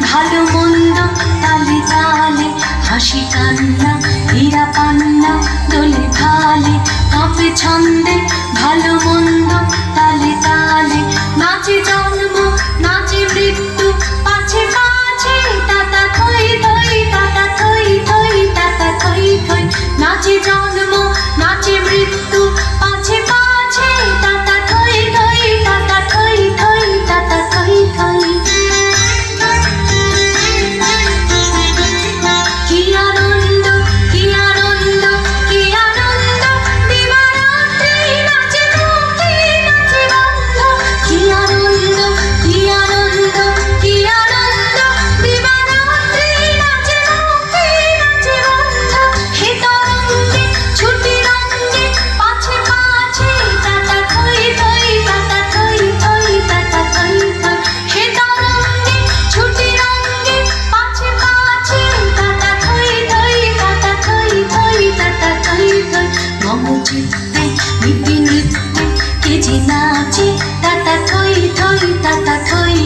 ভালো মন্দ তালে তালে, হাসি কান্না হীরা পান্না দোলে ভালে, কাঁপে ছন্দে ভালো মন্দ তালে তালে। নাচে জন্ম নাচে মৃত্যু, পাছে পাছে তাতা থই থই, তাতা থই থই, তাতা থই থই। নাচে জন্ম নাচে মৃত্যু, পাছে পাছে তাতা থই থই, তাতা থই থই, তাতা থই থই। কি আনন্দ কি আনন্দ কি আনন্দ, দিবারাত্রি নাচে মুক্তি নাচে বন্ধ। কি আনন্দ কি আনন্দ কি আনন্দ, দিবারাত্রি নাচে মুক্তি নাচে বন্ধ। হে তরঙ্গে ছুটি রঙ্গে, পাছে পাছে তাতা থই থই, তাতা থই থই, তাতা থই থই। হে তরঙ্গে ছুটি রঙ্গে, পাছে পাছে তাতা থই থই, তাতা থই থই, তাতা থই থই। মম চিত্তে নীতি নৃত্যে কে যে নাচে, তাতা থই থই, তাতা থই